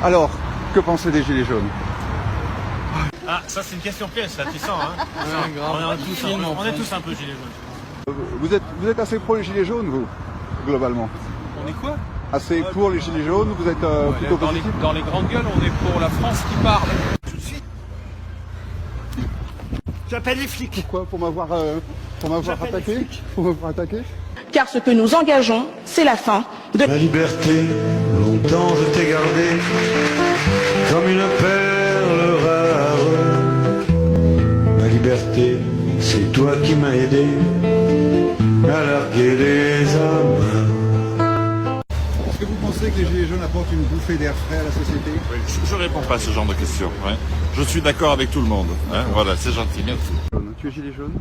Alors, que pensez des Gilets jaunes? Ah, ça c'est une question piège, ça, tu sens, hein. On est tous un peu Gilets jaunes. Vous êtes assez pour les Gilets jaunes, vous, globalement? On est quoi? Assez pour les Gilets jaunes, vous êtes plutôt positif? Dans les grandes gueules, on est pour la France qui parle. Tout de suite. J'appelle les flics. Pourquoi? Pour m'avoir attaqué? Pour m'avoir attaqué? Car ce que nous engageons, c'est la fin de La liberté, longtemps je t'ai gardée comme une perle rare. Ma liberté, c'est toi qui m'as aidé à larguer les âmes. Est-ce que vous pensez que les Gilets jaunes apportent une bouffée d'air frais à la société? Je réponds pas à ce genre de questions. Ouais. Je suis d'accord avec tout le monde. Hein. Voilà, c'est gentil, merci. Tu es Gilet jaune?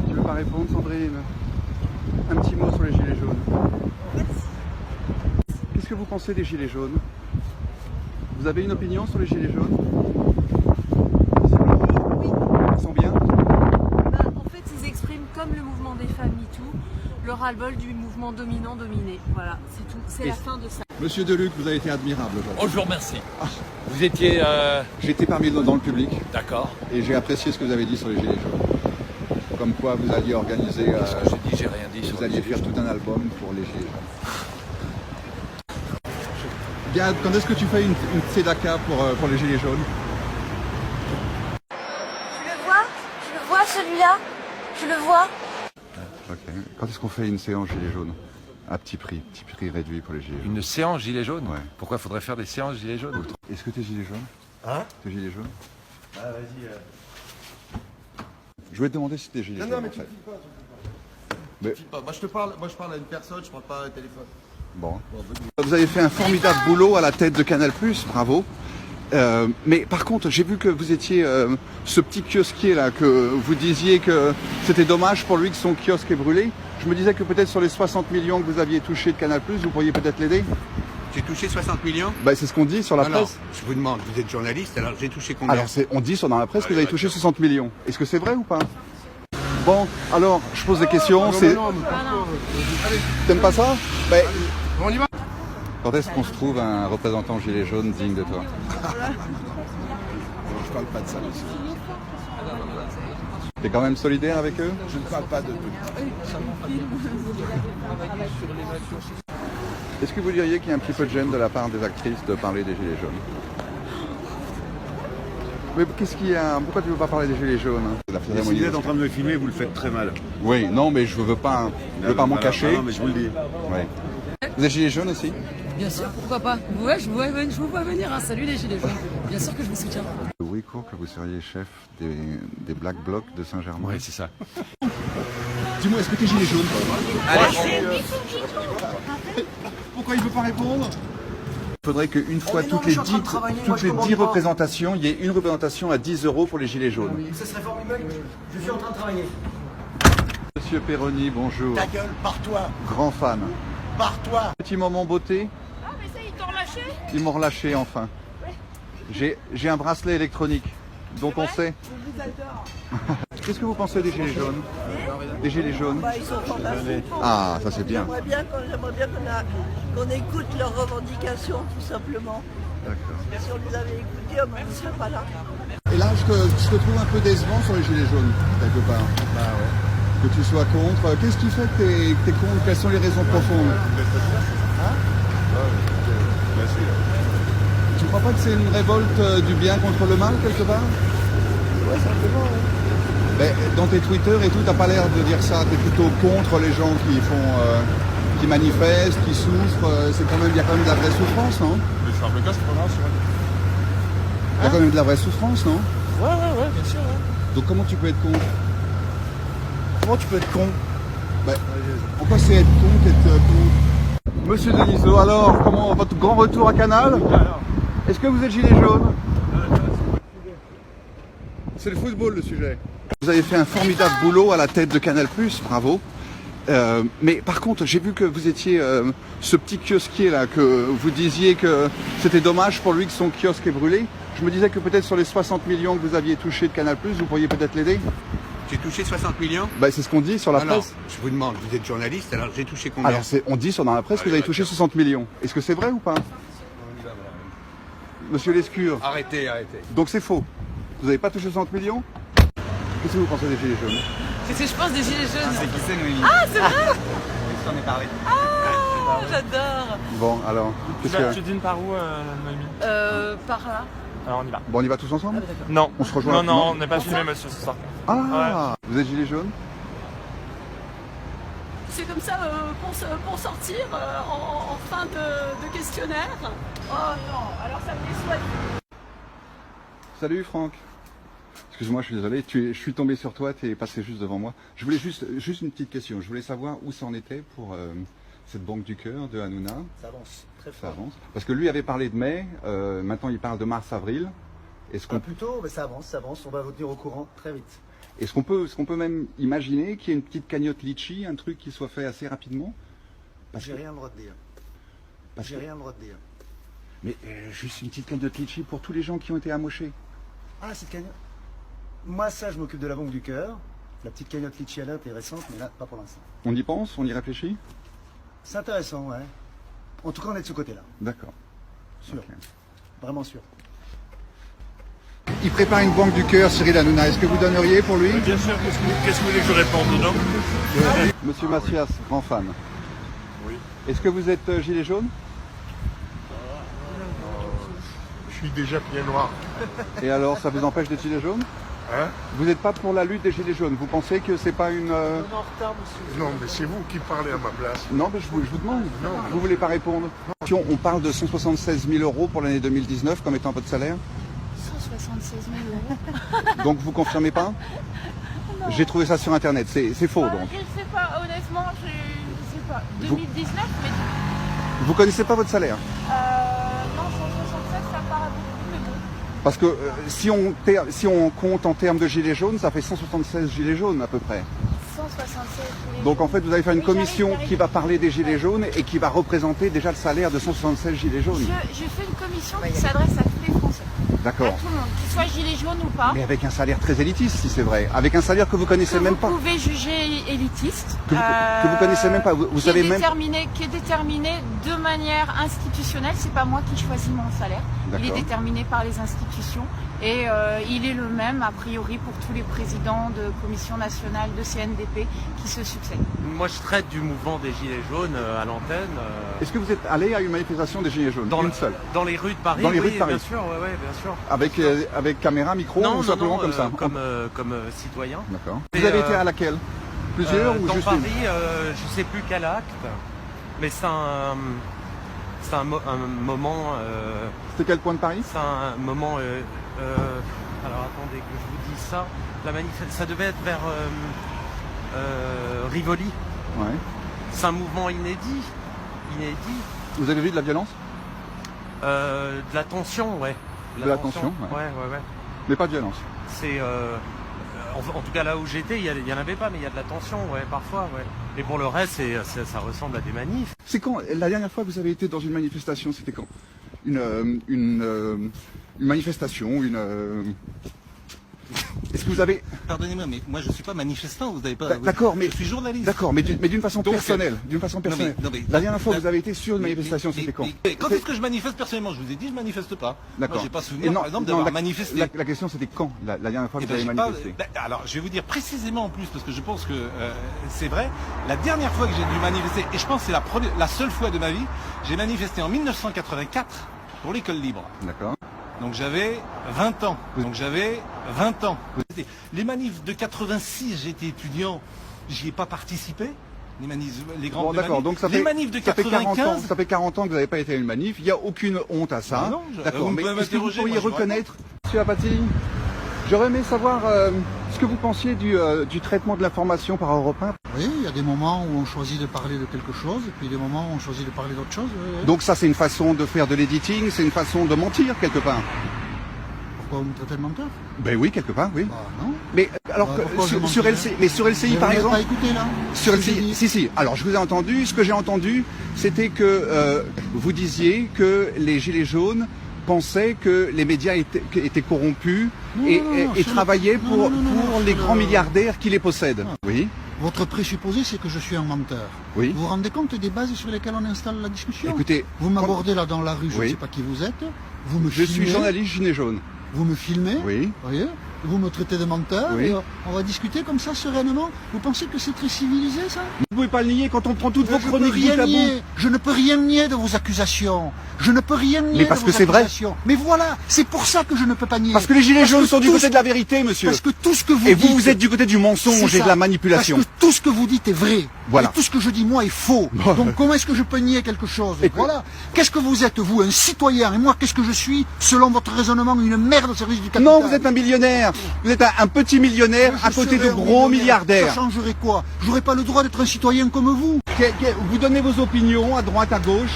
Tu veux pas répondre, Sandrine? Un petit mot sur les Gilets jaunes. Qu'est-ce que vous pensez des Gilets jaunes? Vous avez une opinion sur les Gilets jaunes? Oui. Ils sont bien? En fait, ils expriment comme le mouvement des femmes MeToo, le ras-le-bol du mouvement dominant-dominé. Voilà, c'est tout. C'est la fin de ça. Monsieur Deluc, vous avez été admirable aujourd'hui. Oh, je vous remercie. Vous étiez... J'étais parmi dans le public D'accord. et j'ai apprécié ce que vous avez dit sur les Gilets jaunes. Comme quoi vous alliez organiser... Qu'est-ce que j'ai dit? J'ai rien dit. vous alliez faire tout un album pour les Gilets jaunes. Bien, quand est-ce que tu fais une tzedaka pour les Gilets jaunes? Je le vois celui-là, je le vois. Ok. Quand est-ce qu'on fait une séance Gilets jaunes? À petit prix réduit pour les Gilets jaunes. Une séance gilet jaune? Ouais. Pourquoi faudrait faire des séances gilet jaune? Est-ce que t'es Gilet jaune? Hein? T'es Gilet jaune? Ah, vas-y. Je voulais te demander si t'es Gilet jaune. Non, mais en tu fait. me files pas. Moi, je parle à une personne, je parle pas à un téléphone. Bon. Vous avez fait un formidable boulot à la tête de Canal+, bravo. Mais par contre, j'ai vu que vous étiez ce petit kiosquier là, que vous disiez que c'était dommage pour lui que son kiosque est brûlé. Je me disais que peut-être sur les 60 millions que vous aviez touchés de Canal+, vous pourriez peut-être l'aider. J'ai touché 60 millions? Bah, c'est ce qu'on dit sur la Non, presse. non, je vous demande, vous êtes journaliste, alors j'ai touché combien? Alors on dit dans la presse que vous avez touché 60 millions. Est-ce que c'est vrai ou pas? Bon, alors je pose des questions. T'aimes pas ça? Ben, On y va. quand est-ce qu'on se trouve un représentant gilet jaune digne de toi? Je parle pas de ça, monsieur. T'es quand même solidaire avec eux? Je ne parle pas de Est-ce que vous diriez qu'il y a un petit peu de gêne de la part des actrices de parler des gilets jaunes? Mais qu'est-ce qu'il y a? Pourquoi tu veux pas parler des gilets jaunes? Si vous êtes en train de me filmer, vous le faites très mal. Oui, non, mais je veux pas m'en cacher. Non, mais je vous le dis. Ouais. Vous êtes gilet jaune aussi? Bien sûr, pourquoi pas. Ouais, je vous vois venir. Hein. Salut les gilets jaunes. Bien sûr que je vous soutiens. Le bruit court que vous seriez chef des Black Blocs de Saint-Germain. Oui, c'est ça. Dis-moi, est-ce que t'es gilet jaune? Pourquoi il veut pas répondre? Il faudrait qu'une fois toutes les 10 représentations, il y ait une représentation à 10 € pour les gilets jaunes. Oui, ça serait formidable. Je suis en train de travailler. Monsieur Perroni, bonjour. Ta gueule, pars-toi. Grand fan. Pars-toi. Petit moment beauté. Ah mais ça, ils t'ont relâché? Ils m'ont relâché enfin. J'ai un bracelet électronique, donc on sait. Je vous adore. Qu'est-ce que vous pensez des gilets jaunes? Des gilets jaunes? Ils sont fantastiques. Ah, ça c'est bien. J'aimerais bien qu'on écoute leurs revendications, tout simplement. D'accord. Si on les avait écoutées, on ne serait pas là. Et là, je te trouve un peu décevant sur les gilets jaunes, quelque part. Que tu sois contre. Qu'est-ce qui fait que t'es contre? Quelles sont les raisons profondes? Tu crois pas que c'est une révolte du bien contre le mal, quelque part? Ouais, simplement, oui. Mais dans tes Twitter et tout, t'as pas l'air de dire ça. T'es plutôt contre les gens qui manifestent, qui souffrent. Il y a quand même de la vraie souffrance, non? Il y a quand même de la vraie souffrance, non? Ouais, bien sûr. Ouais. Donc comment tu peux être contre? Comment tu peux être con? Pourquoi c'est être con qu'être con? Monsieur Denisot, alors, comment votre grand retour à Canal? Est-ce que vous êtes gilet jaune? C'est le football le sujet. Vous avez fait un formidable boulot à la tête de Canal+, bravo. Mais par contre, j'ai vu que vous étiez ce petit kiosquier là, que vous disiez que c'était dommage pour lui que son kiosque est brûlé. Je me disais que peut-être sur les 60 millions que vous aviez touchés de Canal+, vous pourriez peut-être l'aider. J'ai touché 60 millions? Bah, c'est ce qu'on dit sur la Non, presse. non, je vous demande, vous êtes journaliste, alors j'ai touché combien? Alors on dit sur la presse que vous avez touché 60 millions. Est-ce que c'est vrai ou pas? Monsieur Lescure. Arrêtez, arrêtez. Donc c'est faux. Vous n'avez pas touché 60 millions? Qu'est-ce que vous pensez des Gilets jaunes? Qu'est-ce que je pense des gilets jaunes? C'est qui c'est, Noémie? Ah, c'est vrai? On est parlé. Ah, j'adore. Bon, alors, qu'est-ce que... Tu dînes par où, Noémie? Par là. Alors on y va. Bon, on y va tous ensemble? Non. On se rejoint Non, rapidement. non, on n'est pas filmé, monsieur, ce soir. Ah, vous êtes Gilets jaunes? C'est comme ça pour sortir en fin de questionnaire. Oh non, alors ça me déçoit. Salut Franck. Excuse-moi, je suis désolé, je suis tombé sur toi, tu es passé juste devant moi. Je voulais juste une petite question. Je voulais savoir où ça en était pour cette banque du cœur de Hanouna. Ça avance, très Ça fort. avance. Parce que lui avait parlé de mai, maintenant il parle de mars-avril. Est-ce qu'on Plutôt, mais ça avance, on va vous tenir au courant très vite. est-ce qu'on peut même imaginer qu'il y ait une petite cagnotte litchi, un truc qui soit fait assez rapidement? J'ai rien le droit de dire. J'ai rien le droit de dire. Mais juste une petite cagnotte litchi pour tous les gens qui ont été amochés. Ah, cette cagnotte. Moi, ça, je m'occupe de la banque du cœur. La petite cagnotte litchi à intéressante, mais là, pas pour l'instant. On y pense? On y réfléchit? C'est intéressant, ouais. En tout cas, on est de ce côté-là. D'accord. Sûr. Ok. Vraiment sûr. Il prépare une banque du cœur, Cyril Hanouna. Est-ce que vous donneriez pour lui? Bien sûr, qu'est-ce que vous voulez que je réponde dedans? Monsieur Macias, grand fan. Oui. Est-ce que vous êtes gilet jaune? Je suis déjà pied noir. Et alors, ça vous empêche d'être gilet jaune? Hein? Vous n'êtes pas pour la lutte des gilets jaunes? Vous pensez que c'est pas une... Non, mais c'est vous qui parlez à ma place. Non, mais je vous demande. Vous voulez pas répondre? On parle de 176 000 € pour l'année 2019 comme étant votre salaire. 176 000 €. Donc vous confirmez pas? J'ai trouvé ça sur internet, c'est faux donc. Je sais pas, honnêtement, je sais pas. 2019, mais Vous connaissez pas votre salaire? non, 176, ça me paraît beaucoup, mais bon. Parce que si on compte en termes de gilets jaunes, ça fait 176 gilets jaunes à peu près. 176 gilets Donc en fait, vous allez faire une Oui, commission j'arrive. qui va parler des gilets jaunes et qui va représenter déjà le salaire de 176 gilets jaunes. Je fais une commission qui s'adresse à tous les Français. À D'accord. tout le monde, qu'ils soient gilets jaunes ou pas. Mais avec un salaire très élitiste, si c'est vrai. Avec un salaire que vous connaissez même pas. Vous pouvez juger élitiste. Que vous connaissez même pas. Vous savez même qui est déterminé de manière institutionnelle. C'est pas moi qui choisis mon salaire. Il est D'accord. déterminé par les institutions et il est le même a priori pour tous les présidents de commission nationale de CNDP qui se succèdent. Moi, je traite du mouvement des Gilets jaunes à l'antenne. Est-ce que vous êtes allé à une manifestation des gilets jaunes? Une seule? Dans les rues de Paris. Dans les oui, rues de Paris. Bien sûr, ouais, bien sûr. Avec caméra, micro Non, ou simplement comme ça? Comme citoyen. D'accord. Et, Vous avez été à laquelle? Plusieurs ou dans juste Paris, une? je sais plus quel acte, mais c'est un moment. C'était quel point de Paris? C'est un moment. Alors attendez que je vous dise ça. La manifestation, ça devait être vers Rivoli. Ouais. C'est un mouvement inédit. Vous avez vu de la violence? De la tension, ouais. De la tension, ouais. Ouais. Mais pas de violence. C'est en tout cas là où j'étais, il y en avait pas, mais il y a de la tension, ouais, parfois, ouais. Et pour le reste, ça ressemble à des manifs. C'est quand la dernière fois que vous avez été dans une manifestation, c'était quand? Une manifestation, Est-ce que vous avez... Pardonnez-moi, mais moi je suis pas manifestant, vous n'avez pas... D'accord, mais... Je suis journaliste. D'accord, mais d'une façon Donc, personnelle. La dernière fois que vous avez été sur une manifestation, c'était quand? Quand est-ce que je manifeste personnellement? Je vous ai dit, je manifeste pas. D'accord. Moi, j'ai pas souvenir, par exemple, d'avoir manifesté. La question, c'était quand, la dernière fois que vous avez manifesté? Alors, je vais vous dire précisément en plus, parce que je pense que c'est vrai. La dernière fois que j'ai dû manifester, et je pense que c'est la seule fois de ma vie, j'ai manifesté en 1984 pour l'école libre. D'accord. Donc j'avais 20 ans. Les manifs de 86, j'étais étudiant, j'y ai pas participé. Les grandes d'accord, donc ça fait, manifs de 95. Ça fait 40 ans que vous n'avez pas été à une manif, il n'y a aucune honte à ça. Non, d'accord, mais est-ce que vous pourriez moi, je reconnaître, Monsieur Apathy, j'aurais aimé savoir ce que vous pensiez du traitement de l'information par Europe 1. Oui, il y a des moments où on choisit de parler de quelque chose, et puis des moments où on choisit de parler d'autre chose. Donc ça, c'est une façon de faire de l'editing, c'est une façon de mentir quelque part. Pourquoi vous me traitez de menteur? Ben oui, quelque part, oui. Bah non. Mais alors, sur LCI par exemple, pas écouté là. sur LCI, si. Alors je vous ai entendu. Ce que j'ai entendu, c'était que vous disiez que les gilets jaunes pensaient que les médias étaient corrompus et travaillaient pour les grands milliardaires qui les possèdent. Oui. Votre présupposé, c'est que je suis un menteur. Oui. Vous vous rendez compte des bases sur lesquelles on installe la discussion? Écoutez, vous m'abordez là dans la rue, je ne sais pas qui vous êtes. Vous me je filmez, suis journaliste gilet jaune. Vous me filmez, Oui. voyez, vous me traitez de menteur, Oui. et on va discuter comme ça sereinement. Vous pensez que c'est très civilisé, ça? Vous pouvez pas le nier quand on prend toutes vos Je chroniques bout à bout. Je ne peux rien nier de vos accusations. Je ne peux rien nier Mais parce de que vos c'est vrai. accusations. Mais voilà, c'est pour ça que je ne peux pas nier. Parce que les gilets jaunes que sont du tout côté ce- de la vérité, monsieur. Parce que tout ce que vous Et dites... vous êtes du côté du mensonge c'est et de ça. la manipulation. Parce que tout ce que vous dites est vrai. Voilà. Et tout ce que je dis, moi, est faux. Bon. Donc comment est-ce que je peux nier quelque chose? Écoute. Voilà. Qu'est-ce que vous êtes, vous, un citoyen? Et moi, qu'est-ce que je suis, selon votre raisonnement, une merde au service du capital? Non, vous êtes un millionnaire. Vous êtes un petit millionnaire Je à côté de serais un gros millionnaire. milliardaires. Ça changerait quoi? J'aurais pas le droit d'être un citoyen comme vous. Vous donnez vos opinions à droite, à gauche.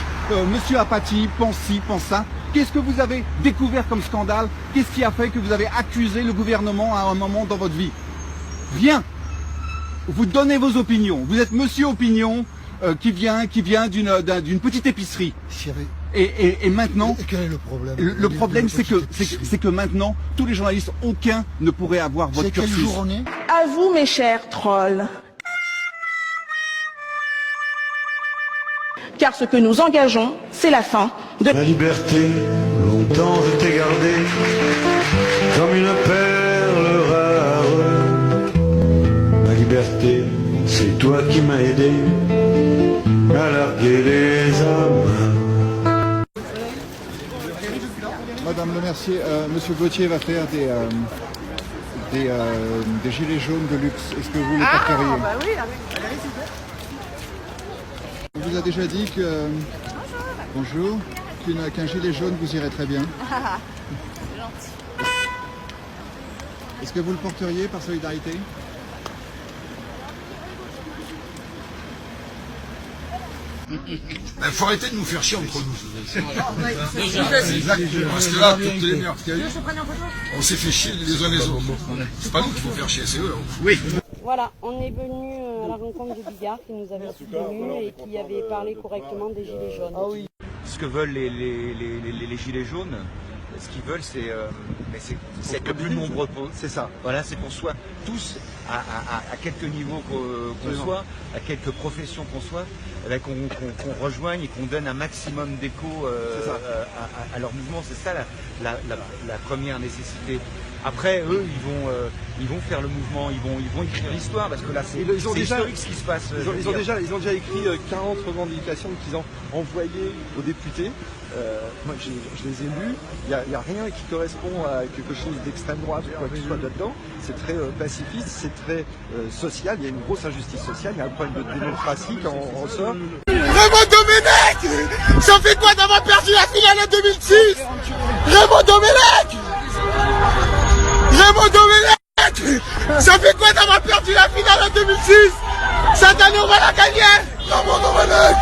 Monsieur Apathy pense ci, pense ça. Qu'est-ce que vous avez découvert comme scandale? Qu'est-ce qui a fait que vous avez accusé le gouvernement à un moment dans votre vie? Bien. Vous donnez vos opinions. Vous êtes monsieur opinion qui vient d'une petite épicerie. S'il y avait- Et maintenant, Et quel est le problème? le problème c'est que maintenant, tous les journalistes, aucun ne pourrait avoir votre C'est quel cursus. jour on est? À vous, mes chers trolls. Car ce que nous engageons, c'est la fin de La liberté, longtemps je t'ai gardé comme une perle rare. Ma liberté, c'est toi qui m'as aidé à larguer les âmes. Madame Le Mercier, Monsieur Gauthier va faire des gilets jaunes de luxe. Est-ce que vous les porteriez? bah oui, On vous a déjà dit que bonjour, qu'un gilet jaune vous irait très bien. Est-ce que vous le porteriez par solidarité? Il faut arrêter de nous faire chier entre nous. Parce que là, toutes les merdes qu'il y a eu, on s'est fait chier les uns les autres. C'est pas nous qu'il faut faire chier, c'est eux. Oui. Voilà, on est venu à la rencontre de Bigard qui nous avait soutenus et qui avait parlé correctement des Gilets jaunes. Ah oui. Ce que veulent les Gilets jaunes, ce qu'ils veulent, c'est être le plus nombreux. C'est ça. Voilà, c'est qu'on soit tous, à quelques niveaux qu'on soit, à quelques professions qu'on soit, qu'on rejoigne et qu'on donne un maximum d'écho à leur mouvement. C'est ça la première nécessité. Après, eux, ils vont faire le mouvement, ils vont écrire l'histoire, parce que là, c'est historique ce qui se passe. Ils ont déjà écrit 40 revendications qu'ils ont envoyées aux députés. Moi, je les ai lues. Il n'y a rien qui correspond à quelque chose d'extrême droite ou quoi que ce soit là-dedans. C'est très pacifiste, c'est très social. Il y a une grosse injustice sociale, il y a un problème de démocratie qui en ressort. Raymond Domenech, ça fait quoi d'avoir perdu la finale en 2006? Raymond Domenech, ça fait quoi d'avoir perdu la finale en 2006? Cette année on va la gagner. Raymond Domenech,